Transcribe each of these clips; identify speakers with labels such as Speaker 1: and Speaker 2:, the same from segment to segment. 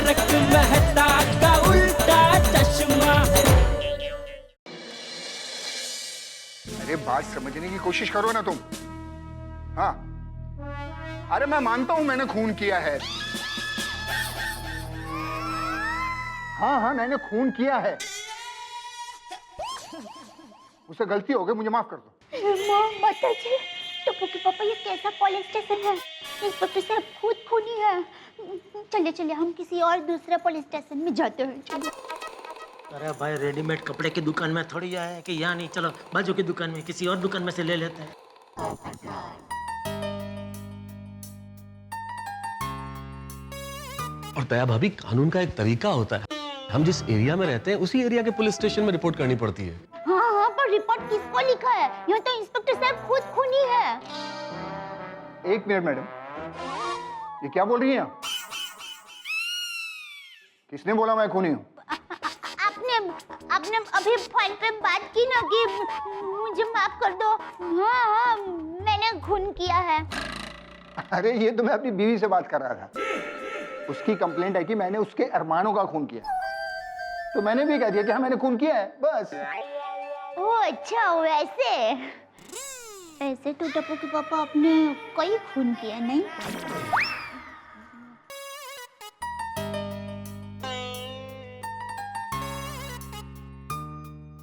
Speaker 1: तारक मेहता का उल्टा चश्मा।
Speaker 2: अरे बात समझने की कोशिश करो ना तुम। हाँ, अरे मैं मानता हूं मैंने खून किया है। हाँ हाँ, मैंने खून किया है। मुझसे गलती हो गई, मुझे माफ कर दो।
Speaker 3: माता जी, टप्पू के पापा ये कैसा पुलिस स्टेशन है? इंस्पेक्टर साहब खुद खूनी है। चलिए चलिए, हम किसी और दूसरे पुलिस स्टेशन में जाते हैं। चलिए।
Speaker 4: अरे भाई, रेडीमेड कपड़े की दुकान में थोड़ी आए कि यहाँ नहीं, चलो बाजू की दुकान में, किसी और दुकान में से ले लेते हैं।
Speaker 5: और दया भाभी, कानून का एक तरीका होता है। हम जिस एरिया में रहते हैं उसी एरिया के पुलिस स्टेशन में रिपोर्ट करनी पड़ती है।
Speaker 3: हाँ हाँ, पर रिपोर्ट किसको लिखा है? यहाँ तो इंस्पेक्टर साहब खुद खूनी है।
Speaker 2: एक मिनट मैडम, ये क्या बोल रही हैं आप? किसने बोला मैं खूनी हूं?
Speaker 3: आपने अभी फोन पे बात की ना कि मुझे माफ कर दो। हाँ हाँ, मैंने खून किया है।
Speaker 2: अरे ये तो मैं अपनी बीवी से बात कर रहा था। उसकी कंप्लेंट है कि मैंने उसके अरमानों का खून किया, तो मैंने भी कह दिया कि हाँ मैंने खून किया है, बस।
Speaker 3: ओह अच्छा, वैसे ऐसे तो टप्पू के पापा आपने कई खून किया नहीं?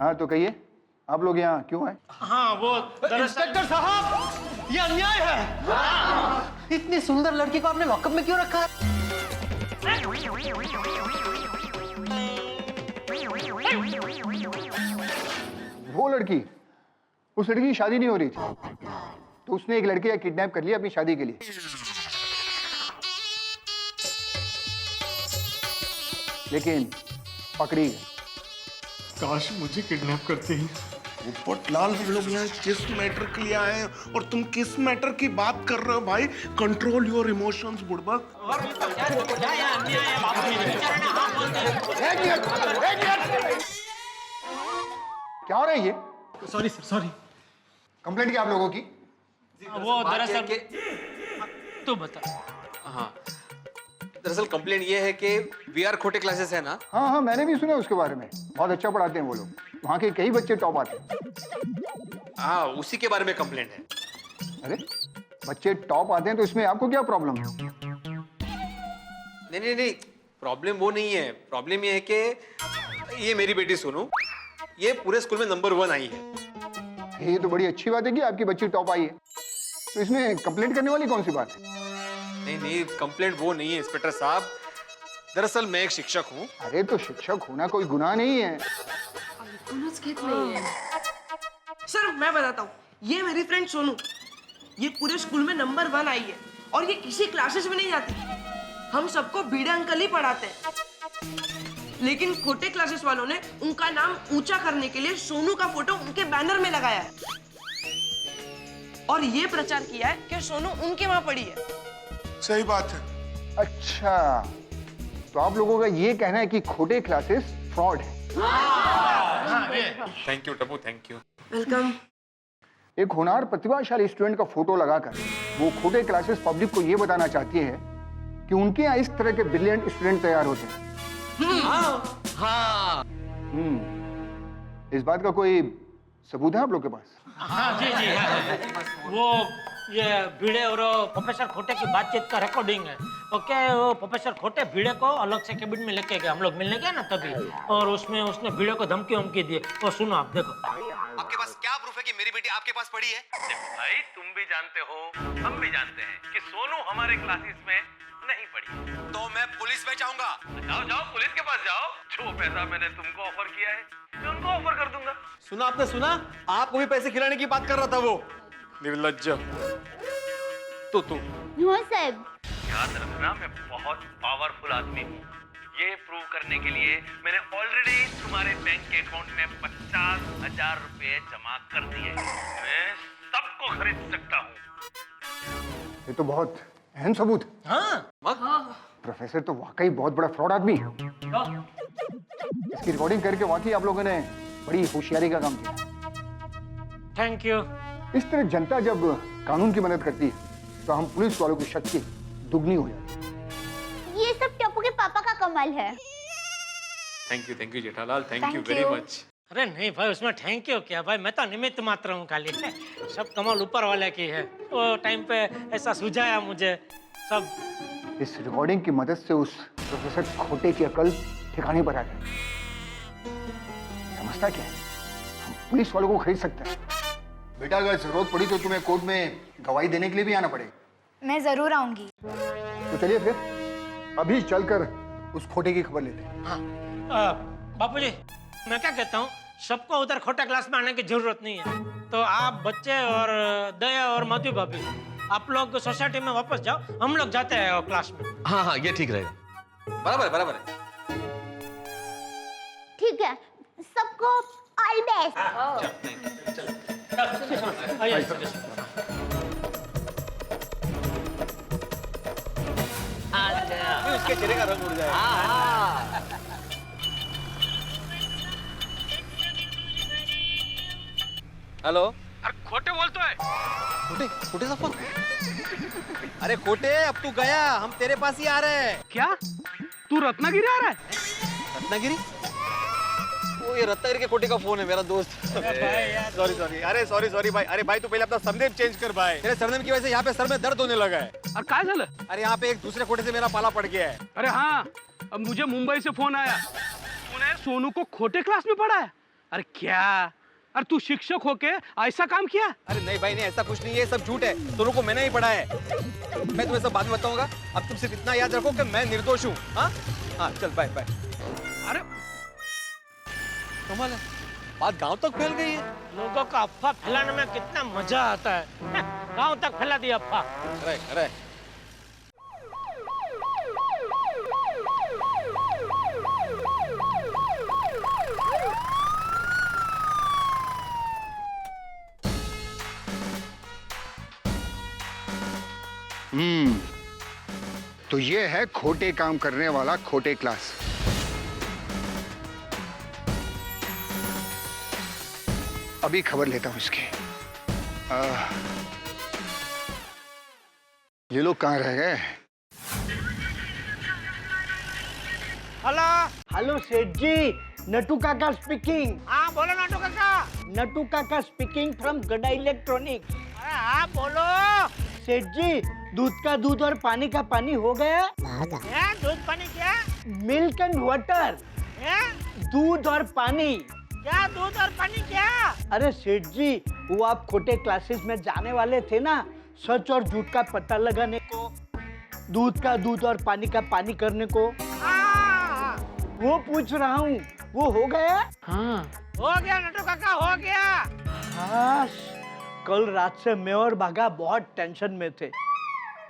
Speaker 2: हाँ तो कहिए, आप लोग यहाँ क्यों आए?
Speaker 4: हाँ, वो
Speaker 6: इंस्पेक्टर साहब, ये अन्याय है। इतनी सुंदर लड़की को आपने लॉकअप में क्यों रखा है?
Speaker 2: वो लड़की, उस लड़की की शादी नहीं हो रही थी, तो उसने एक लड़के का किडनैप कर लिया अपनी शादी के लिए। लेकिन पकड़ी गई।
Speaker 7: काश मुझे किडनैप करते ही।
Speaker 8: पोपटलाल, हम लोग यहाँ किस मैटर के लिए आए हैं और तुम किस मैटर की बात कर रहे हो भाई? कंट्रोल योर इमोशंस बुड़बक।
Speaker 2: क्या हो रहा है ये?
Speaker 7: Sorry sir, sorry.
Speaker 2: कंप्लेंट क्या आप लोगों की?
Speaker 4: वो दरअसल तू बता।
Speaker 6: हाँ, दरअसल कंप्लेंट ये है कि वीआर खोटे क्लासेस है ना।
Speaker 2: हाँ हाँ, मैंने भी सुना उसके बारे में। बहुत अच्छा पढ़ाते हैं वो लोग, वहाँ के कई बच्चे टॉप आते हैं।
Speaker 6: हाँ, उसी के बारे में कंप्लेंट है।
Speaker 2: अरे बच्चे टॉप आते हैं तो इसमें आपको क्या प्रॉब्लम है?
Speaker 6: नहीं नहीं नहीं, प्रॉब्लम वो नहीं है। प्रॉब्लम ये है कि ये मेरी बेटी सोनू, ये पूरे स्कूल में नंबर 1 आई है।
Speaker 2: ये तो बड़ी अच्छी बात है कि आपकी बच्ची टॉप आई है, तो इसमें कंप्लेंट करने वाली कौन सी बात है?
Speaker 6: नहीं नहीं, कंप्लेंट वो नहीं है इंस्पेक्टर साहब। दरअसल मैं एक शिक्षक हूँ।
Speaker 2: अरे तो शिक्षक होना कोई गुनाह नहीं है।
Speaker 9: सर मैं बताता हूँ, ये मेरी फ्रेंड सोनू, ये पूरे स्कूल में नंबर 1 आई है और ये किसी क्लासेस में नहीं जाती। हम सबको भिड़े अंकल ही पढ़ाते हैं, लेकिन खोटे क्लासेस वालों ने उनका नाम ऊंचा करने के लिए सोनू का फोटो उनके बैनर में लगाया है और ये प्रचार किया है कि सोनू उनके वहां पढ़ी है।
Speaker 8: सही बात है।
Speaker 2: अच्छा, तो आप लोगों का ये कहना है कि खोटे क्लासेस फ्रॉड है?
Speaker 6: Thank you Tappu, thank you.
Speaker 9: Welcome.
Speaker 2: एक होनहार प्रतिभाशाली स्टूडेंट का फोटो लगाकर वो खोटे क्लासेस पब्लिक को ये बताना चाहती है कि उनके यहाँ इस तरह के ब्रिलियंट स्टूडेंट तैयार होते हैं।
Speaker 4: हाँ
Speaker 2: इस बात का कोई सबूत है आप लोग के पास?
Speaker 4: हाँ जी जी, वो ये भिड़े और प्रोफेसर खोटे की बातचीत का रिकॉर्डिंग है। ओके, वो प्रोफेसर खोटे भिड़े को अलग से केबिन में लेके गए, हम लोग मिलने गए ना तभी, और उसमें उसने भिड़े को धमकी दी। वो सुनो आप, देखो।
Speaker 6: आपके पास क्या प्रूफ है कि मेरी बेटी आपके पास पढ़ी है?
Speaker 10: भाई तुम भी जानते हो, हम भी जानते हैं कि सोनू हमारे क्लासेस में नहीं पढ़ी।
Speaker 6: तो मैं पुलिस में जाऊंगा।
Speaker 10: जाओ जाओ, पुलिस के पास जाओ। जो पैसा मैंने तुमको ऑफर किया है मैं उनको ऑफर कर दूंगा।
Speaker 6: सुना आपने, सुना? आपको भी पैसे खिलाने की बात कर रहा था वो निर्लज्ज। तू
Speaker 3: हाँ साहब,
Speaker 10: याद रखना, मैं बहुत पावरफुल आदमी हूँ। ये प्रूव करने के लिए मैंने ऑलरेडी तुम्हारे बैंक के अकाउंट में 50,000 रुपए जमा कर दिए। मैं सबको खरीद सकता हूँ।
Speaker 2: ये तो बहुत अहम सबूत।
Speaker 4: हाँ
Speaker 2: प्रोफेसर तो वाकई बहुत बड़ा फ्रॉड आदमी है। इसकी रिकॉर्डिंग करके वाकई आप लोगों ने बड़ी होशियारी का काम किया।
Speaker 4: Thank you.
Speaker 2: इस तरह जनता जब कानून की मदद करती है तो हम पुलिस वालों की शक्ति दुगनी हो जाती है।
Speaker 3: ये सब टप्पू के पापा का कमाल कमाल है।
Speaker 6: Thank you Jethalal, thank you
Speaker 3: Thank
Speaker 6: very
Speaker 3: you.
Speaker 6: Much.
Speaker 4: अरे नहीं भाई, उसमें थैंक यू क्या भाई, मैं तो निमित्त मात्र हूँ खाली। सब कमाल ऊपर वाले की है। वो टाइम पे ऐसा सुझाया मुझे सब।
Speaker 2: इस रिकॉर्डिंग की मदद से उस प्रोफेसर खोटे की अकल ठिकाने पर आ गई। समझता क्या है, हम पुलिस वालों को खरीद सकते हैं। बेटा अगर जरूरत पड़ी तो तुम्हें कोर्ट में गवाही देने के लिए भी आना पड़ेगा।
Speaker 3: मैं जरूर आऊंगी।
Speaker 2: तो चलिए फिर अभी चलकर उस खोटे की खबर लेते हैं।
Speaker 4: हाँ, बापूजी मैं क्या कहता हूँ, सबको उधर खोटा क्लास में आने की जरूरत नहीं है। तो आप बच्चे और दया और मधु भाभी, आप लोग सोसाइटी में वापस जाओ, हम लोग जाते हैं क्लास में।
Speaker 5: हाँ हाँ, ये ठीक रहेगा।
Speaker 6: बराबर है।
Speaker 3: ठीक है, सबको ऑल बेस्ट।
Speaker 4: आइए।
Speaker 6: उसके चेहरे का रंग उड़ जाएगा। हेलो।
Speaker 10: अरे खोटे बोलते है।
Speaker 6: खोटे सा फोन। अरे खोटे, अब तू गया, हम तेरे पास ही आ रहे हैं।
Speaker 10: क्या तू रत्नागिरी आ रहा है?
Speaker 6: रत्नागिरी? वो ये रत्नागिरी के खोटे का फोन है, मेरा दोस्त। सॉरी। अरे सॉरी भाई। अरे भाई तू पहले अपना सरनेम चेंज कर भाई। तेरे सरनेम की वजह से यहाँ पे सर में दर्द होने लगा है।
Speaker 10: और काय झालं?
Speaker 6: अरे यहाँ पे एक दूसरे खोटे से मेरा पाला पड़ गया है।
Speaker 10: अरे हाँ, अब मुझे मुंबई से फोन आया, तूने सोनू को खोटे क्लास में पढ़ा है। अरे क्या, अरे तू शिक्षक होके ऐसा काम किया?
Speaker 6: अरे नहीं भाई, नहीं ऐसा कुछ नहीं है, सब झूठ है। दोनों को मैंने ही पढ़ा है। मैं तुम्हें सब बाद में बताऊंगा। अब तुम सिर्फ इतना याद रखो कि मैं निर्दोष हूँ। हाँ चल, बाय।
Speaker 10: अरे
Speaker 6: कमाल है, बात गांव तक फैल गई है।
Speaker 4: लोगों को अफवाह फैलाने में कितना मजा आता है। गांव तक फैला दी अफवाह।
Speaker 6: अरे
Speaker 2: तो ये है खोटे काम करने वाला खोटे क्लास। अभी खबर लेता हूं इसकी। ये लोग कहाँ रह गए?
Speaker 11: हेलो सेठ जी, नटू काका स्पीकिंग।
Speaker 4: हाँ बोलो नटू काका।
Speaker 11: नटू काका स्पीकिंग फ्रॉम गड़ा इलेक्ट्रॉनिक्स।
Speaker 4: अरे हाँ बोलो।
Speaker 11: सेठ जी, दूध का दूध और पानी का पानी हो गया?
Speaker 4: दूध पानी क्या?
Speaker 11: Milk and water. दूध और पानी।
Speaker 4: क्या दूध और पानी क्या?
Speaker 11: अरे सेठ जी, वो आप खोटे क्लासेस में जाने वाले थे ना, सच और झूठ का पता लगाने को, दूध का दूध और पानी का पानी करने को। वो पूछ रहा हूँ, वो हो गया?
Speaker 4: हाँ हो गया नटू काका, हो गया।
Speaker 11: हाँ, कल रात से मैं और भागा बहुत टेंशन में थे।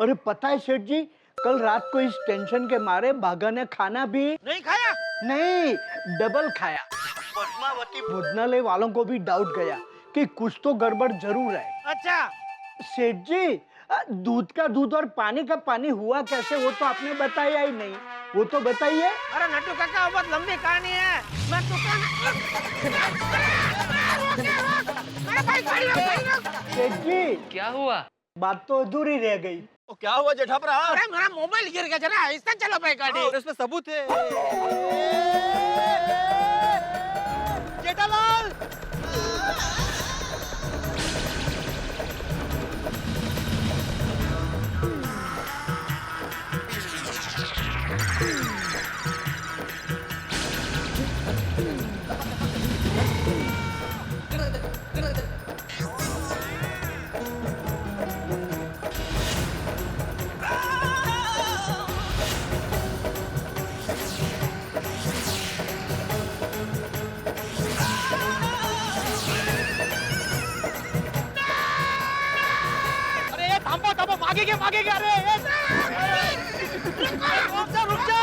Speaker 11: अरे पता है सेठ जी, कल रात को इस टेंशन के मारे भागा ने खाना भी
Speaker 4: नहीं खाया।
Speaker 11: नहीं, डबल खाया। पद्मावती भोजनालय वालों को भी डाउट गया कि कुछ तो गड़बड़ जरूर है।
Speaker 4: अच्छा
Speaker 11: सेठ जी, दूध का दूध और पानी का पानी हुआ कैसे, वो तो आपने बताया ही नहीं। वो तो बताइए।
Speaker 4: अरे नटू काका, बहुत लंबी कहानी है। मैं तो
Speaker 11: सेठ जी,
Speaker 10: क्या हुआ?
Speaker 11: बात तो अधूरी रह गई।
Speaker 6: तो क्या हुआ जेठापरा?
Speaker 4: अरे मेरा मोबाइल गिर गया, जरा आहिस्ता चलो भाई गाड़ी।
Speaker 6: इसमें सबूत है। जेठालाल,
Speaker 4: भागेगे। अरे रुक जा।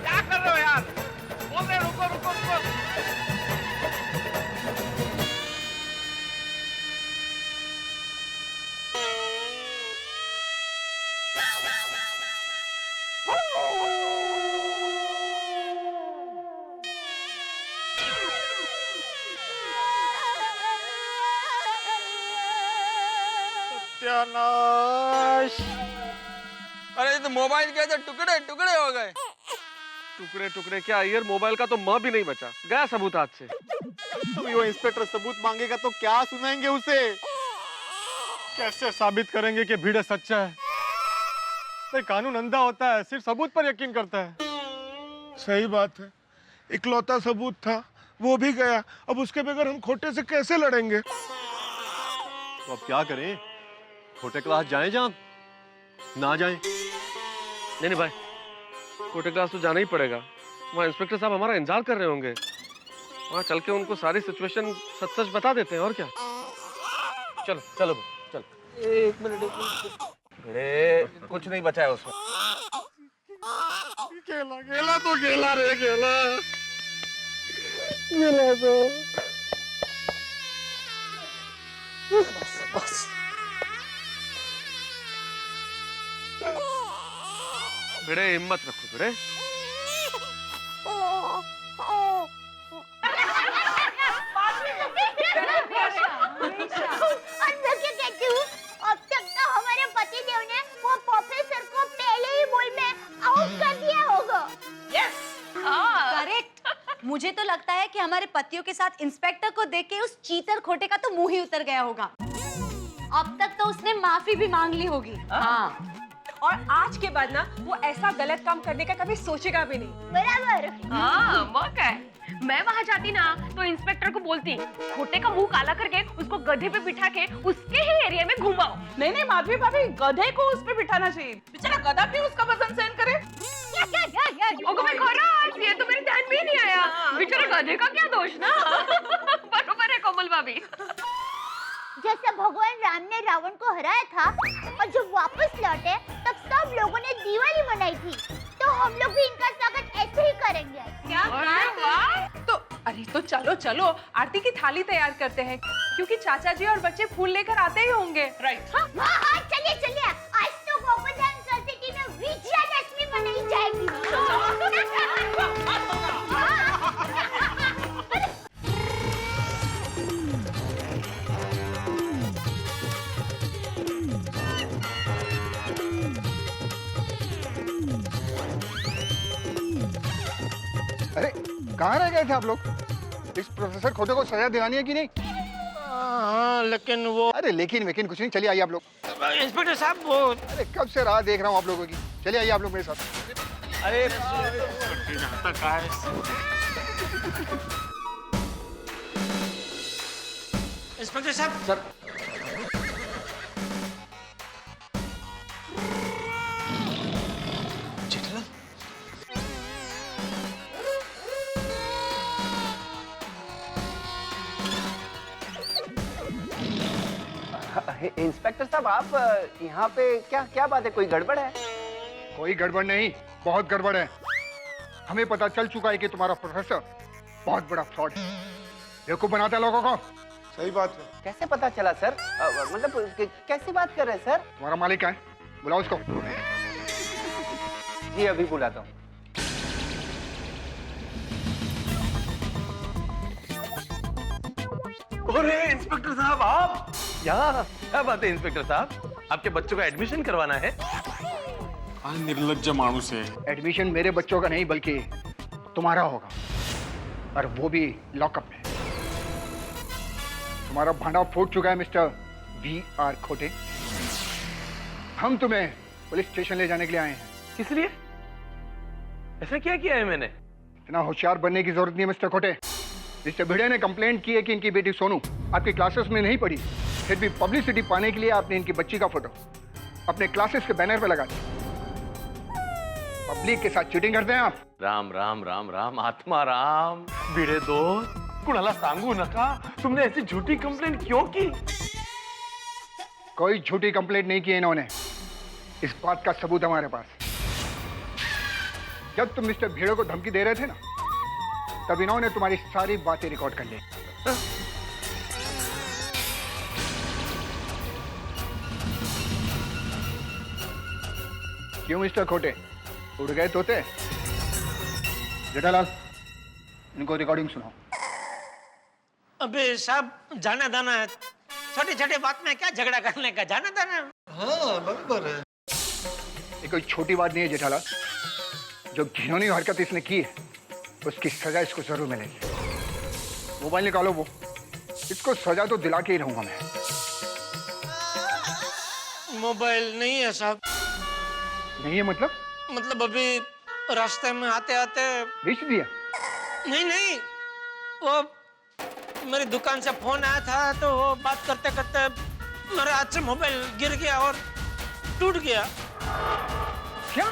Speaker 10: क्या कर रहे हो यार? बोल रहे रुको।
Speaker 4: बस।
Speaker 6: अरे तो मोबाइल के तो टुकड़े टुकड़े हो गए। टुकड़े टुकड़े क्या यार, मोबाइल का तो म भी नहीं बचा, गया सबूत हाथ से।
Speaker 7: अभी वो इंस्पेक्टर सबूत मांगेगा तो क्या सुनाएंगे उसे? कैसे साबित करेंगे कि भिड़े सच्चा है? नहीं, कानून अंधा होता है, सिर्फ सबूत पर यकीन करता है।
Speaker 8: सही बात है, इकलौता सबूत था, वो भी गया। अब उसके बगैर हम खोटे से कैसे लड़ेंगे?
Speaker 6: तो अब क्या करें? खोटे क्लास जाएं जहाँ ना जाएं? नहीं भाई, खोटे क्लास तो जाना ही पड़ेगा। वहाँ इंस्पेक्टर साहब हमारा इंतजार कर रहे होंगे। वहाँ चल के उनको सारी सिचुएशन सच सच बता देते हैं, और क्या। चलो चलो चल। एक मिनट कुछ नहीं बचा है उसमें।
Speaker 8: गेला गेला तो गेला रे गेला, गेला तो।
Speaker 6: बस भिड़े, हिम्मत रखो भिड़े।
Speaker 3: और मैं क्या कहती हूँ, अब तक तो हमारे पतिदेव ने वो प्रोफेसर को पहले ही बॉल में आउट कर दिया होगा।
Speaker 12: करेक्ट। मुझे तो लगता है कि हमारे पतियों के साथ इंस्पेक्टर को देख के उस चीटर खोटे का तो मुंह ही उतर गया होगा। अब तक तो उसने माफी भी मांग ली होगी। हाँ,
Speaker 13: और आज के बाद ना वो ऐसा गलत काम करने का कभी सोचेगा भी नहीं।
Speaker 3: बराबर।
Speaker 13: हाँ, मौका है। मैं वहाँ जाती ना तो इंस्पेक्टर को बोलती, खोटे का मुंह काला करके उसको गधे पे बिठा के उसके ही एरिया में घुमाओ।
Speaker 9: नहीं नहीं माधवी भाभी, गधे को उस पे बिठाना चाहिए। बेचारा गधा क्यों उसका वजन सहन करे?
Speaker 13: ओगो मैं खराब, ये तो मेरे ध्यान में ही नहीं आया। बेचारे गधे का क्या दोष ना। बरोबर है कोमल भाभी।
Speaker 3: जैसे भगवान राम ने रावण को हराया था और जब वापस लौटे तब सब लोगों ने दिवाली मनाई थी, तो हम लोग भी इनका स्वागत ऐसे ही करेंगे।
Speaker 13: क्या तो अरे तो चलो चलो आरती की थाली तैयार करते हैं, क्योंकि चाचा जी और बच्चे फूल लेकर आते ही होंगे। राइट।
Speaker 3: हाँ हाँ, चलिए चलिए, आज तो गोवर्धन सोसाइटी में विजयादशमी मनाई जाएगी।
Speaker 2: अरे कहाँ रह गए थे आप लोग? इस प्रोफेसर खोटे को सजा दिलानी है कि नहीं?
Speaker 4: हाँ, लेकिन वो।
Speaker 2: अरे लेकिन कुछ नहीं, चलिए आइए आप लोग।
Speaker 4: इंस्पेक्टर साहब वो।
Speaker 2: अरे कब से राह देख रहा हूँ आप लोगों की, चलिए आइए आप लोग मेरे साथ।
Speaker 6: अरे
Speaker 4: इंस्पेक्टर साहब।
Speaker 6: सर
Speaker 11: इंस्पेक्टर साहब, आप यहाँ पे क्या बात है? कोई गड़बड़ है?
Speaker 2: कोई गड़बड़ नहीं, बहुत गड़बड़ है। हमें पता चल चुका है कि तुम्हारा प्रोफेसर बहुत बड़ा फ्रॉड है, बेवकूफ बनाता है लोगों को।
Speaker 8: सही बात है।
Speaker 11: कैसे पता चला सर? मतलब कैसी बात कर रहे हैं सर?
Speaker 2: तुम्हारा मालिक है, बुलाओ उसको।
Speaker 11: जी अभी बुलाता हूँ।
Speaker 5: अरे इंस्पेक्टर साहब, आप यहाँ? क्या बात है इंस्पेक्टर साहब, आपके बच्चों का एडमिशन करवाना है?
Speaker 7: निर्लज्ज मानुस है।
Speaker 2: एडमिशन मेरे बच्चों का नहीं बल्कि तुम्हारा होगा, और वो भी लॉकअप में। तुम्हारा भांडा फूट चुका है मिस्टर VR खोटे। हम तुम्हें पुलिस स्टेशन ले जाने के लिए आए हैं।
Speaker 5: किस लिए? ऐसा क्या किया है मैंने?
Speaker 2: इतना होशियार बनने की जरूरत नहीं है मिस्टर खोटे। मिस्टर भिड़े ने कंप्लेंट की है कि इनकी बेटी सोनू आपकी क्लासेस में नहीं पढ़ी, फिर भी पब्लिसिटी पाने के लिए आपने इनकी बच्ची का फोटो अपने क्लासेस के बैनर पे लगा दिया। पब्लिक के साथ चीटिंग करते हैं आप।
Speaker 5: राम राम राम राम आत्मा राम। भिड़े दोस्त, कुणाला सांगू नका, तुमने ऐसी झूठी कंप्लेंट क्यों की?
Speaker 2: कोई झूठी कंप्लेंट नहीं की इन्होंने, इस बात का सबूत हमारे पास। जब तुम मिस्टर भिड़े को धमकी दे रहे थे ना, तब इन्होंने तुम्हारी सारी बातें रिकॉर्ड कर ली। क्यों मिस्टर खोटे, उड़ गए तोते? जेठालाल, इनको रिकॉर्डिंग सुनाओ।
Speaker 4: अबे साहब, जाना दाना है, छोटी छोटी बात में क्या झगड़ा करने का, जाना दाना।
Speaker 6: हाँ बराबर है।
Speaker 2: कोई छोटी बात नहीं है जेठालाल। जो घिनौनी हरकत इसने की है उसकी सजा इसको जरूर मिलेगी। मोबाइल निकालो वो, इसको सजा तो दिला के ही रहूंगा मैं।
Speaker 4: मोबाइल नहीं है साहब।
Speaker 2: नहीं है मतलब?
Speaker 4: मतलब अभी रास्ते में आते आते
Speaker 2: बेच दिया?
Speaker 4: नहीं, वो मेरी दुकान से फोन आया था तो वो बात करते करते मेरे हाथ से मोबाइल गिर गया और टूट गया।
Speaker 2: क्या?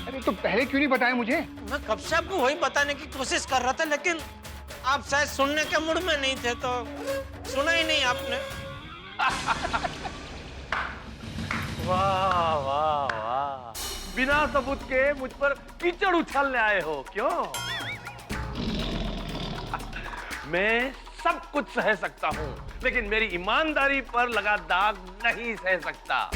Speaker 2: अरे तो पहले क्यों नहीं बताया मुझे?
Speaker 4: मैं कब से आपको वही बताने की कोशिश कर रहा था, लेकिन आप शायद सुनने के मूड में नहीं थे तो सुना ही नहीं आपने।
Speaker 5: वाह वाह वाह, बिना सबूत के मुझ पर कीचड़ उछालने आए हो क्यों? मैं सब कुछ सह सकता हूं, लेकिन मेरी ईमानदारी पर लगा दाग नहीं सह सकता।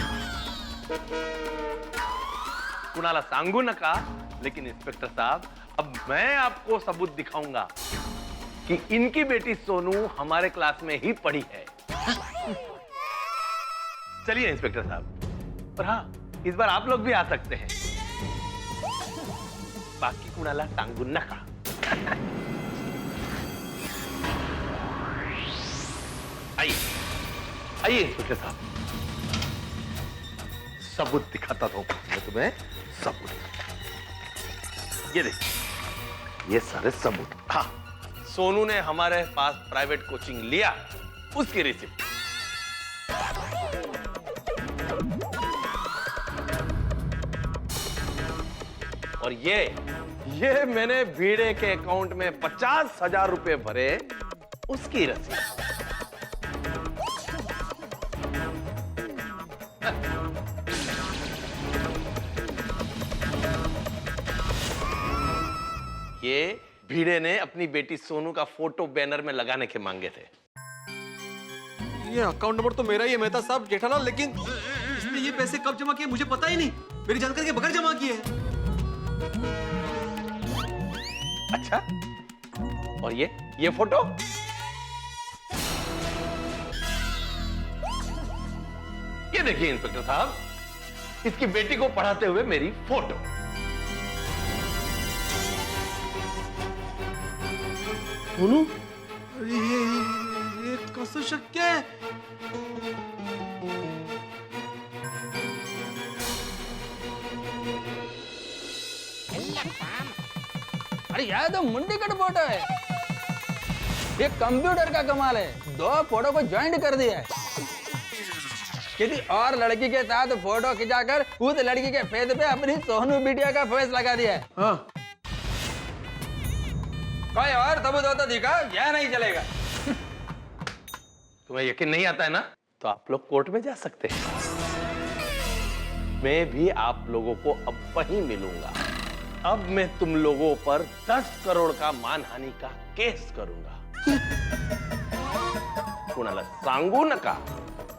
Speaker 5: कुणाला सांगू नका, लेकिन इंस्पेक्टर साहब अब मैं आपको सबूत दिखाऊंगा कि इनकी बेटी सोनू हमारे क्लास में ही पढ़ी है। चलिए इंस्पेक्टर साहब, पर हाँ इस बार आप लोग भी आ सकते हैं। बाकी कुणाला सांगू नका। आइए इंस्पेक्टर साहब, सबूत दिखाता हूं मैं तुम्हें। सबूत ये देखिए, ये सारे सबूत। हाँ, सोनू ने हमारे पास प्राइवेट कोचिंग लिया, उसकी रिसिप्ट। और ये मैंने भिड़े के अकाउंट में 50,000 रुपए भरे, उसकी रसीद। ये भिड़े ने अपनी बेटी सोनू का फोटो बैनर में लगाने के मांगे थे।
Speaker 6: ये अकाउंट नंबर तो मेरा ही है मेहता साहब जेठालाल, लेकिन इसने ये पैसे कब जमा किए मुझे पता ही नहीं। मेरी जानकारी के बगैर जमा किए हैं।
Speaker 5: अच्छा, और ये फोटो? ये देखिए इंस्पेक्टर साहब, इसकी बेटी को पढ़ाते हुए मेरी फोटो।
Speaker 6: सोनू, ये कैसे शक्य है?
Speaker 1: अरे यार तो मुंडी कट फोटो है। ये कंप्यूटर का कमाल है, 2 फोटो को ज्वाइंट कर दिया है। किसी और लड़की के साथ फोटो खिंचाकर उस लड़की के फेस पे अपनी सोनू बिटिया का फेस लगा दिया है।
Speaker 6: हाँ।
Speaker 1: कोई और सबूत हो तो दिखा, यह नहीं चलेगा।
Speaker 5: तुम्हें यकीन नहीं आता है ना, तो आप लोग कोर्ट में जा सकते हैं। मैं भी आप लोगों को अब वहीं मिलूंगा। अब मैं तुम लोगों पर 10 करोड़ का मानहानि का केस करूंगा। कुणाला सांगू नका।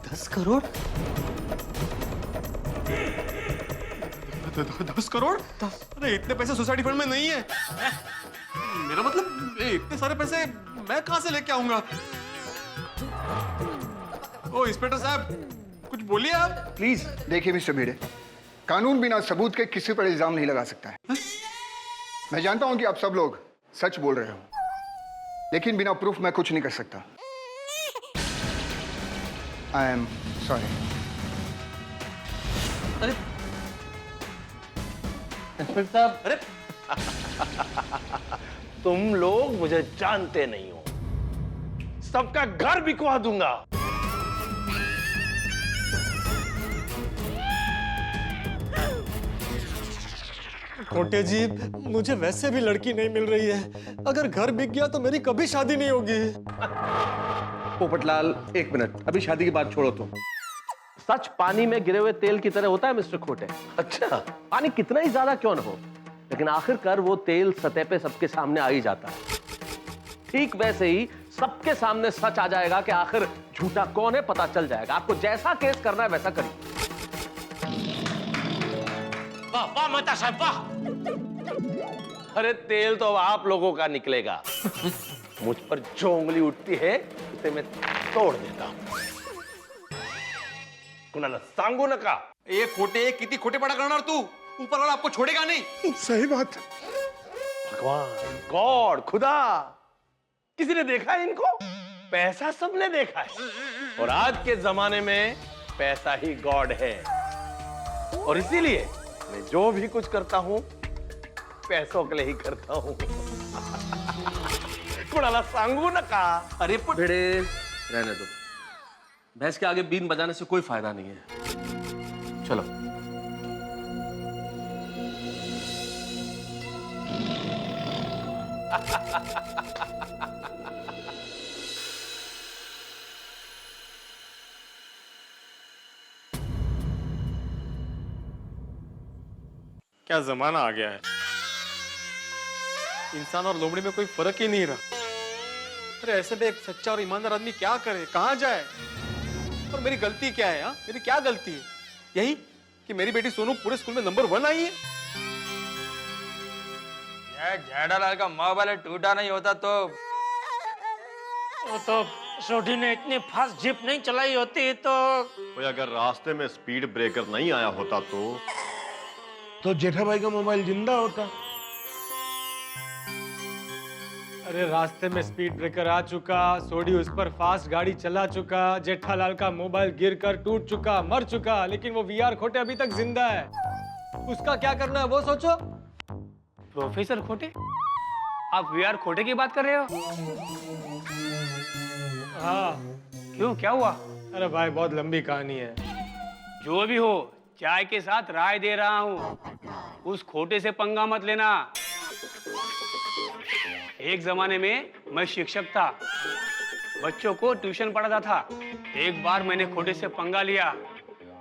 Speaker 6: 10 करोड़? 10 करोड़? अरे इतने पैसे सोसाइटी फंड में नहीं है। मेरा मतलब इतने सारे पैसे मैं कहां से लेके आऊंगा? ओ इंस्पेक्टर साहब, कुछ बोलिए आप
Speaker 2: प्लीज। देखिए मिस्टर भिड़े, कानून बिना सबूत के किसी पर इल्जाम नहीं लगा सकता है। मैं जानता हूं कि आप सब लोग सच बोल रहे हो, लेकिन बिना प्रूफ मैं कुछ नहीं कर सकता। I am sorry.
Speaker 6: अरे
Speaker 5: इंस्पेक्टर साहब, अरे तुम लोग मुझे जानते नहीं हो, सबका घर बिकवा दूंगा।
Speaker 6: कोटे जी, मुझे वैसे भी लड़की नहीं मिल रही है। अगर घर बिक गया तो मेरी कभी शादी नहीं होगी।
Speaker 5: पोपटलाल, एक मिनट, अभी शादी की बात छोड़ो तुम। सच पानी में गिरे हुए तेल की तरह होता है मिस्टर खोटे। अच्छा, पानी कितना ही ज्यादा क्यों न हो, लेकिन आखिरकार वो तेल सतह पे सबके सामने आ ही जाता है। ठीक वैसे ही सबके सामने सच आ जाएगा कि आखिर झूठा कौन है, पता चल जाएगा। आपको जैसा केस करना है वैसा करिए।
Speaker 4: वाह वाह मेहता साहब, वाह।
Speaker 5: अरे तेल तो अब आप लोगों का निकलेगा। मुझ पर जो उंगली उठती है उसे मैं तोड़ देता हूं। कुणाला सांगू नका।
Speaker 7: ये खोटे किती खोटे पड़ा करणार तू, ऊपर वाला आपको छोड़ेगा नहीं।
Speaker 8: सही बात है।
Speaker 5: भगवान, गॉड, खुदा, किसी ने देखा है इनको? पैसा सबने देखा है और आज के जमाने में पैसा ही गॉड है। और इसीलिए मैं जो भी कुछ करता हूं पैसों के लिए ही करता हूं। कुणाला सांगू नका।
Speaker 6: अरे
Speaker 5: भिड़े, रहने दो। भैंस के आगे बीन बजाने से कोई फायदा नहीं है। चलो।
Speaker 7: क्या जमाना आ गया है, इंसान और लोमड़ी में कोई फर्क ही नहीं रहा। अरे ऐसे में एक सच्चा और ईमानदार आदमी क्या करे, कहां जाए? और मेरी गलती क्या है? मेरी क्या गलती है? यही कि मेरी बेटी सोनू पूरे स्कूल में नंबर 1 आई है।
Speaker 1: यार जेठालाल का मोबाइल टूटा नहीं होता तो
Speaker 4: वो तो सोडी ने इतनी फास्ट जीप नहीं चलाई होती तो
Speaker 6: अगर रास्ते में स्पीड ब्रेकर नहीं आया होता
Speaker 8: तो जेठा भाई का मोबाइल जिंदा होता।
Speaker 7: अरे रास्ते में स्पीड ब्रेकर आ चुका, सोडी उस पर फास्ट गाड़ी चला चुका, जेठालाल का मोबाइल गिरकर टूट चुका, मर चुका, लेकिन वो वीआर खोटे अभी तक जिंदा है। उसका क्या करना है वो सोचो।
Speaker 14: प्रोफेसर खोटे, आप वीआर खोटे की बात कर रहे हो?
Speaker 7: हाँ।
Speaker 14: क्यों, क्या हुआ?
Speaker 7: अरे भाई बहुत लंबी कहानी है।
Speaker 14: जो भी हो, चाय के साथ राय दे रहा हूँ, उस खोटे से पंगा मत लेना। एक जमाने में मैं शिक्षक था, बच्चों को ट्यूशन पढ़ाता था। एक बार मैंने खोटे से पंगा लिया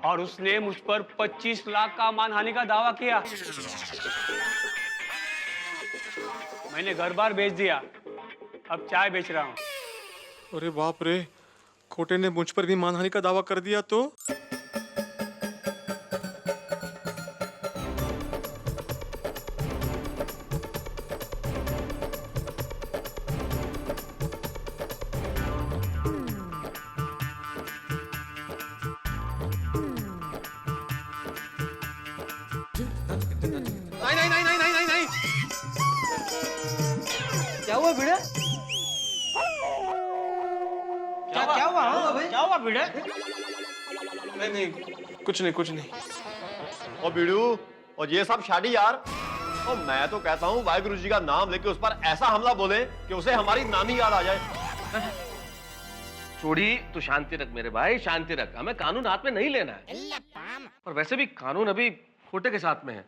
Speaker 14: और उसने मुझ पर 25 लाख का मानहानि का दावा किया। मैंने घर बार बेच दिया, अब चाय बेच रहा हूँ।
Speaker 7: अरे बाप रे, खोटे ने मुझ पर भी मानहानि का दावा कर दिया तो? नहीं नहीं नहीं नहीं नहीं नहीं।
Speaker 4: क्या हुआ भिड़े? क्या हुआ? क्या हुआ भिड़े?
Speaker 7: नहीं नहीं, कुछ नहीं कुछ नहीं।
Speaker 6: और बीड़ू, और ये सब शादी यार। और मैं तो कहता हूँ वाहिगुरु जी का नाम लेके उस पर ऐसा हमला बोले कि उसे हमारी नानी याद आ जाए।
Speaker 5: चूड़ी, तू शांति रख मेरे भाई, शांति रख। हमें कानून हाथ में नहीं लेना है। और वैसे भी कानून अभी खोटे के साथ में है।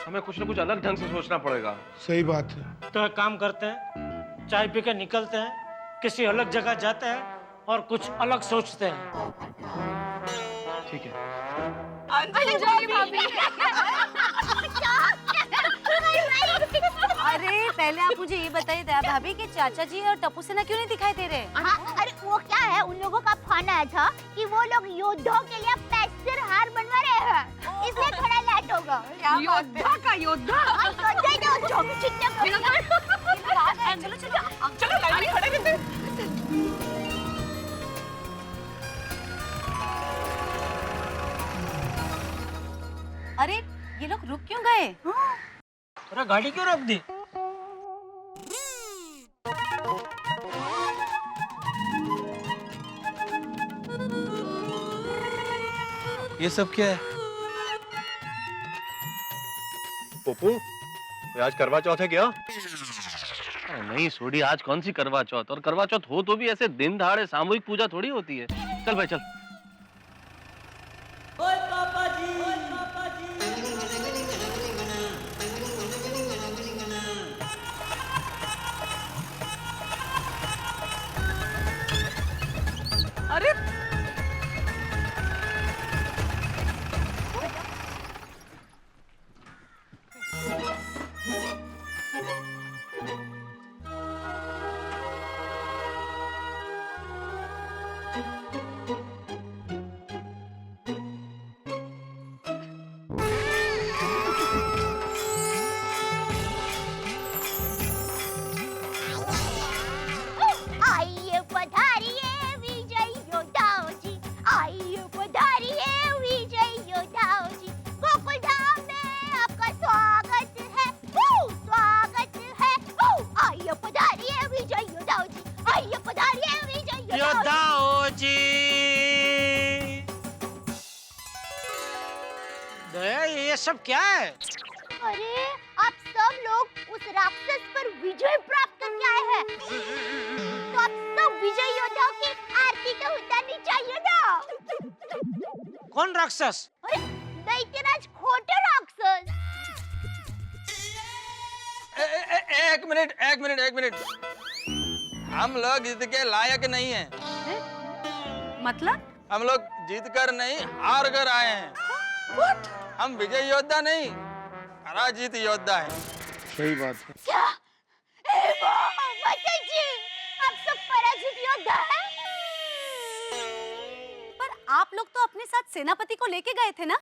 Speaker 5: हमें कुछ ना कुछ अलग ढंग से सोचना पड़ेगा।
Speaker 8: सही बात है।
Speaker 4: तो एक काम करते हैं, चाय पी के निकलते हैं, किसी अलग जगह जाते हैं और कुछ अलग सोचते हैं।
Speaker 5: ठीक है।
Speaker 12: अरे पहले आप मुझे ये बताइए दया भाभी कि चाचा जी और टप्पू सेना क्यों नहीं दिखाई दे रहे?
Speaker 3: हाँ, अरे वो क्या है, उन लोगों का फोन आया था कि वो लोग योद्धाओं के लिए पैसर हार बनवा रहे हैं, इसलिए थोड़ा लेट होगा।
Speaker 13: योद्धा का योद्धा?
Speaker 12: चलो चलो
Speaker 13: चलो लाइन में खड़े रहते।
Speaker 12: अरे ये लोग रुक क्यों गए?
Speaker 4: अरे गाड़ी क्यों रोक दी?
Speaker 7: ये सब क्या है?
Speaker 6: पप्पू, आज करवा चौथ है क्या?
Speaker 5: नहीं सोडी, आज कौन सी करवा चौथ? और करवा चौथ हो तो भी ऐसे दिन दहाड़े सामूहिक पूजा थोड़ी होती है। चल भाई चल।
Speaker 13: अरे
Speaker 4: सब क्या है?
Speaker 3: अरे आप सब लोग उस राक्षस पर विजय प्राप्त करके आए हैं, तो आप सब विजय योद्धाओं की आरती तो उतारनी चाहिए ना।
Speaker 4: कौन राक्षस?
Speaker 3: अरे दैत्यराज खोटे राक्षस।
Speaker 1: एक मिनट। हम लोग इसके लायक नहीं हैं।
Speaker 12: मतलब?
Speaker 1: हम लोग जीत कर नहीं, हार कर आए हैं। हम विजय योद्धा नहीं, पराजित योद्धा हैं।
Speaker 2: सही बात है।
Speaker 3: क्या? माता जी, आप सब पराजित योद्धा हैं?
Speaker 12: पर आप लोग तो अपने साथ सेनापति को लेके गए थे ना?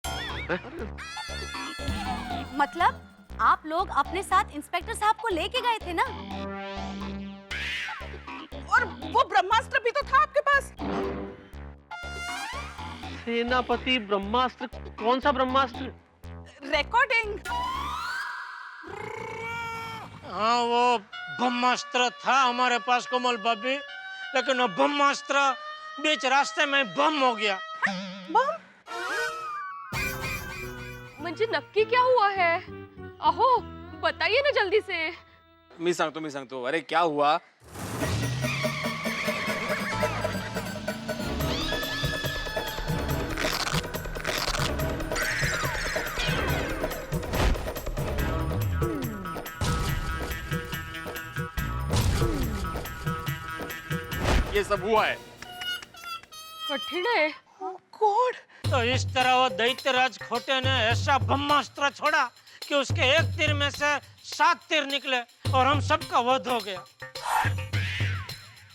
Speaker 12: मतलब आप लोग अपने साथ इंस्पेक्टर साहब को लेके गए थे ना?
Speaker 9: और वो ब्रह्मास्त्र भी तो था आपके पास।
Speaker 5: सेनापति ब्रह्मास्त्र? कौन सा ब्रह्मास्त्र?
Speaker 9: रिकॉर्डिंग।
Speaker 4: हाँ, वो ब्रह्मास्त्र था हमारे पास कोमल भाभी, लेकिन वो ब्रह्मास्त्र बीच रास्ते में बम हो गया।
Speaker 13: बम? म्हणजे नक्की क्या हुआ है? अहो बताइए ना जल्दी से।
Speaker 7: मी सांगतो. अरे क्या हुआ? ये सब हुआ है।
Speaker 13: कठिन है।
Speaker 9: गॉड।
Speaker 4: तो इस तरह वो दैत्यराज खोटे ने ऐसा ब्रह्मास्त्र छोड़ा कि उसके एक तीर में से 7 तीर निकले और हम सबका वध हो गया।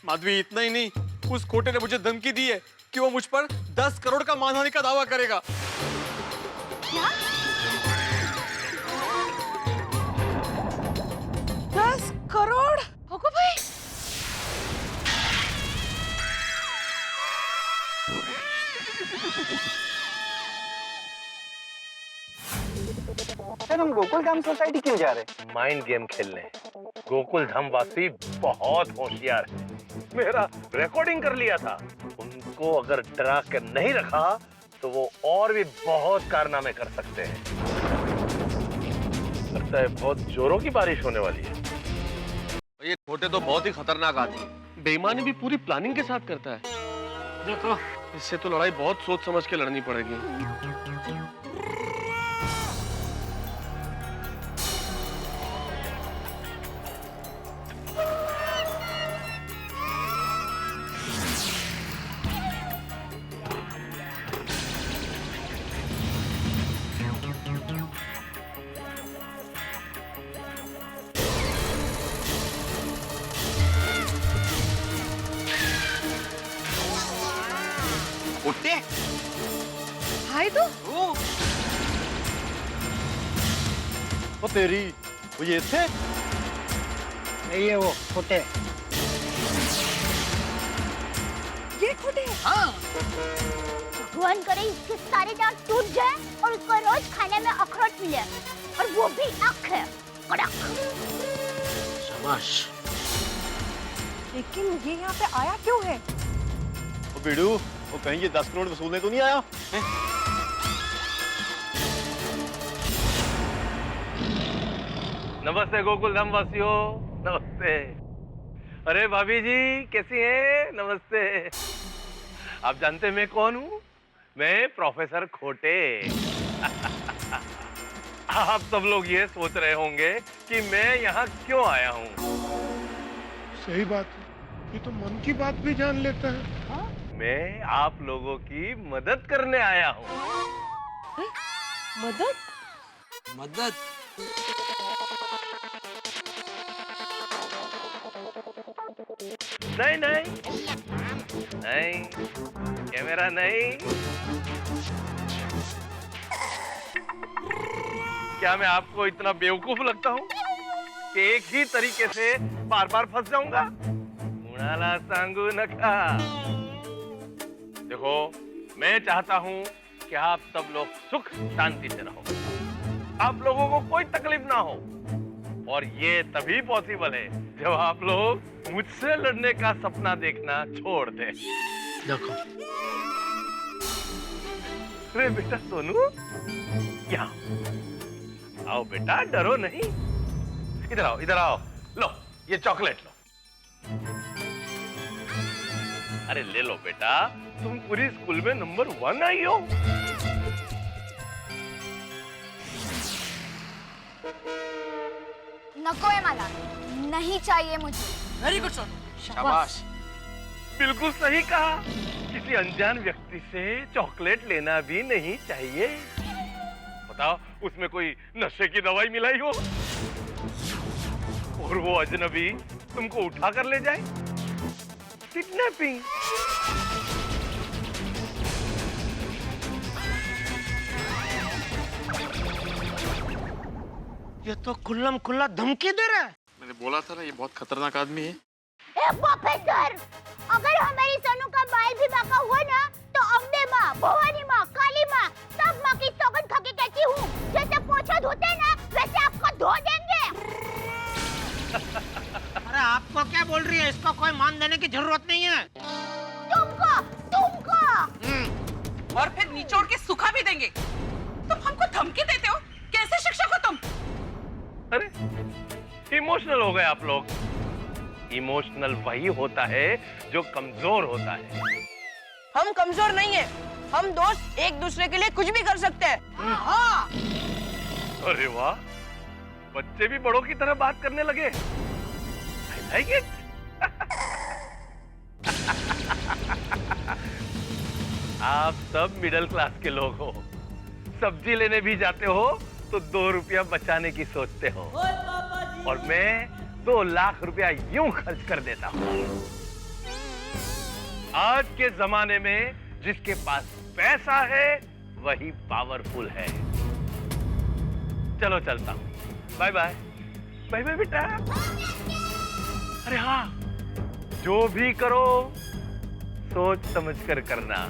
Speaker 6: माधवी, इतना ही नहीं, उस खोटे ने मुझे धमकी दी है कि वो मुझ पर 10 करोड़ का मानहानि का दावा करेगा।
Speaker 12: क्या?
Speaker 9: 10 करोड़?
Speaker 13: होगो भाई।
Speaker 11: सर, हम गोकुल धाम सोसाइटी क्यों जा रहे हैं?
Speaker 10: माइंड गेम खेलने। गोकुल धाम वासी बहुत होशियार है। मेरा रिकॉर्डिंग कर लिया था। उनको अगर डरा कर नहीं रखा तो वो और भी बहुत कारनामे कर सकते हैं। लगता है बहुत जोरों की बारिश होने वाली है।
Speaker 6: ये खोटे तो बहुत ही खतरनाक आदमी है। बेईमानी भी पूरी प्लानिंग के साथ करता है।
Speaker 4: देखो,
Speaker 6: इससे तो लड़ाई बहुत सोच समझ के लड़नी पड़ेगी।
Speaker 7: खोटे?
Speaker 13: हाय तो
Speaker 6: वो तेरी, वो ये थे?
Speaker 11: नहीं है वो खोटे।
Speaker 9: ये खोटे?
Speaker 3: हाँ। भगवान करे इसके सारे दांत टूट जाए और उसको रोज खाने में अखरोट मिले, और वो भी अख कड़क।
Speaker 4: शाबाश।
Speaker 9: लेकिन ये यहाँ पे आया क्यों है?
Speaker 6: वो बिडू, वो कहीं ये 10 करोड़ वसूलने तो नहीं आया?
Speaker 10: नमस्ते गोकुल धाम वासियों, नमस्ते। अरे भाभी जी कैसी हैं? नमस्ते। आप जानते हैं मैं कौन हूँ? मैं प्रोफेसर खोटे। आप सब लोग ये सोच रहे होंगे कि मैं यहाँ क्यों आया हूँ।
Speaker 8: सही बात है, ये तो मन की बात भी जान लेता है।
Speaker 10: मैं आप लोगों की मदद करने आया हूँ।
Speaker 9: मदद?
Speaker 1: मदद?
Speaker 10: नहीं नहीं नहीं, कैमरा नहीं। क्या मैं आपको इतना बेवकूफ लगता हूँ कि एक ही तरीके से बार बार फंस जाऊंगा? मुणाला सांगू नका। देखो, मैं चाहता हूँ कि आप सब लोग सुख शांति से रहो, आप लोगों को कोई तकलीफ ना हो। और ये तभी पॉसिबल है जब आप लोग मुझसे लड़ने का सपना देखना छोड़ दें।
Speaker 4: देखो,
Speaker 10: अरे बेटा सोनू, क्या आओ बेटा, डरो नहीं, इधर आओ, इधर आओ, लो ये चॉकलेट लो। अरे ले लो बेटा, तुम पूरी स्कूल में नंबर 1 आई हो।
Speaker 3: नको है मला, नहीं चाहिए मुझे।
Speaker 9: वेरी गुड सोनू,
Speaker 10: शाबाश। बिल्कुल सही कहा, किसी अनजान व्यक्ति से चॉकलेट लेना भी नहीं चाहिए। बताओ उसमें कोई नशे की दवाई मिलाई हो और वो अजनबी तुमको उठा कर ले जाए, किडनैपिंग।
Speaker 4: ये तो खुल्लम खुल्ला धमकी दे रहा है।
Speaker 6: मैंने बोला था ना, ये बहुत खतरनाक आदमी है।
Speaker 3: प्रोफेसर, अगर हमारी सोनू का बाल भी बांका हुआ ना, तो अम्बे माँ, भवानी माँ, काली माँ, सब माँ की सौगंध खा के कहती हूँ, जैसे पोछा धोते हैं ना, वैसे आपको धो देंगे।
Speaker 4: अरे आपको क्या बोल रही है? इसको कोई मान देने की जरूरत नहीं है।
Speaker 3: तुमको।
Speaker 9: और फिर निचोड़ के सुखा भी देंगे। तुम हमको धमकी देते हो? कैसे शिक्षक हो तुम?
Speaker 10: अरे इमोशनल हो गए आप लोग। इमोशनल वही होता है जो कमजोर होता है।
Speaker 9: हम कमजोर नहीं है, हम दोस्त एक दूसरे के लिए कुछ भी कर सकते हैं। हाँ।
Speaker 10: अरे वाह, बच्चे भी बड़ों की तरह बात करने लगे। I like it. आप सब मिडिल क्लास के लोग हो, सब्जी लेने भी जाते हो तो 2 रुपया बचाने की सोचते हो, और मैं 2 लाख रुपया यूं खर्च कर देता हूं। आज के जमाने में जिसके पास पैसा है वही पावरफुल है। चलो चलता हूं, बाय बाय। बाय बाय बेटा। अरे हाँ, जो भी करो सोच समझ कर करना।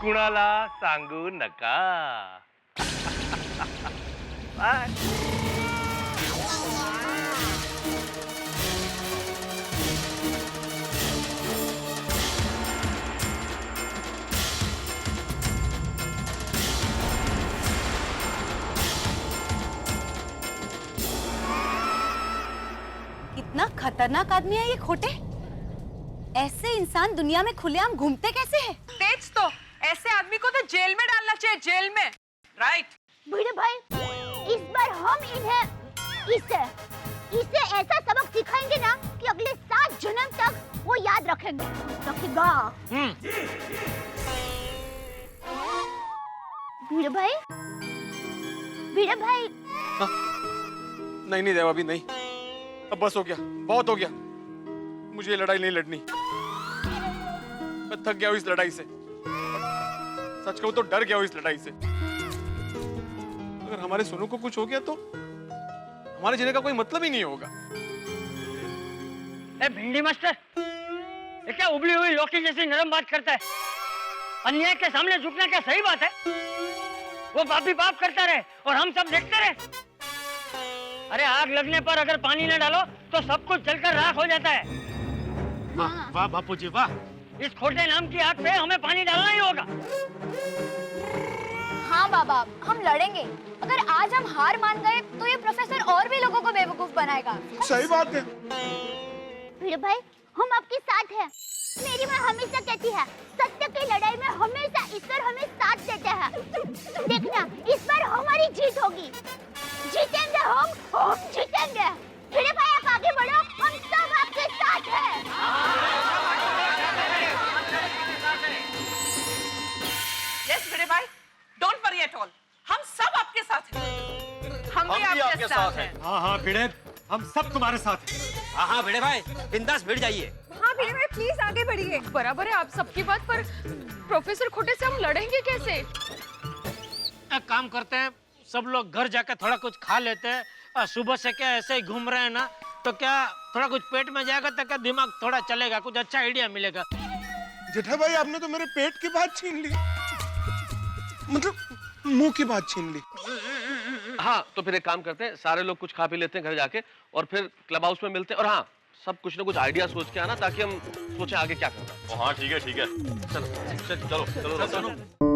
Speaker 10: कुणाला सांगू नका। बाय।
Speaker 12: कितना खतरनाक आदमी है ये खोटे। ऐसे इंसान दुनिया में खुलेआम घूमते कैसे हैं?
Speaker 9: तेज तो ऐसे आदमी को तो जेल में डालना चाहिए, जेल में। राइट।
Speaker 3: भिड़े भाई, इस बार हम इन्हें इसे ऐसा सबक सिखाएंगे ना कि अगले 7 जन्म तक वो याद रखेगा। भिड़े भाई,
Speaker 6: नहीं देवा, अभी नहीं। अब बस हो गया, बहुत हो गया। मुझे ये लड़ाई नहीं लड़नी। मैं थक गया हूँ इस लड़ाई से। सच कहूँ तो डर गया हूँ इस लड़ाई से। अगर हमारे सोनू को कुछ हो गया तो हमारे जीने का कोई मतलब ही नहीं होगा।
Speaker 15: ए भिंडी मास्टर, ये क्या उबली हुई लौकी जैसी नरम बात करता है? अन्याय के सामने झुकना क्या सही बात है? वो बाप भी बाप करता रहे और हम सब देखते रहे। अरे आग लगने पर अगर पानी न डालो तो सब कुछ जलकर राख हो जाता है।
Speaker 4: वाह वाह बापूजी वाह।
Speaker 15: इस खोटे नाम की आग पे हमें पानी डालना ही होगा।
Speaker 3: हाँ बाबा, हम लड़ेंगे। अगर आज हम हार मान गए तो ये प्रोफेसर और भी लोगों को बेवकूफ बनाएगा।
Speaker 8: सही बात है।
Speaker 3: भिड़े भाई, हम आपके साथ हैं। मेरी माँ हमेशा कहती है, सत्य की लड़ाई में हमेशा ईश्वर हमें साथ देता है। देखना, इस बार हमारी जीत होगी। जीतेंगे हम जीतेंगे। भिड़े भाई, आप आगे बढ़ो, हम सब आपके साथ हैं।
Speaker 9: यस भिड़े भाई, डोंट वरी एट ऑल, हम सब आपके साथ हैं। हम भी आपके साथ हैं।
Speaker 7: हाँ हाँ भिड़े, हम सब तुम्हारे साथ हैं।
Speaker 16: हाँ भिड़े भाई, बिंदास भिड़ जाइए।
Speaker 13: हाँ भिड़े भाई, प्लीज आगे बढ़िए। बराबर है आप सबकी बात, पर प्रोफेसर खोटे से हम लड़ेंगे कैसे?
Speaker 4: एक काम करते हैं, सब लोग घर जाके थोड़ा कुछ खा लेते हैं। सुबह से क्या ऐसे ही घूम रहे हैं ना, तो क्या थोड़ा कुछ पेट में जाएगा तो क्या दिमाग थोड़ा चलेगा, कुछ अच्छा आइडिया मिलेगा।
Speaker 8: जेठा भाई, आपने तो मेरे पेट की बात छीन ली, मतलब मुंह की बात छीन ली।
Speaker 5: हाँ, तो फिर एक काम करते हैं, सारे लोग कुछ खा पी लेते हैं घर जाके, और फिर क्लब हाउस में मिलते हैं। और हाँ, सब कुछ ना कुछ आइडिया सोच के आना ताकि हम सोचें आगे क्या करना है।
Speaker 6: हाँ ठीक है चलो चलो चलो, चलो।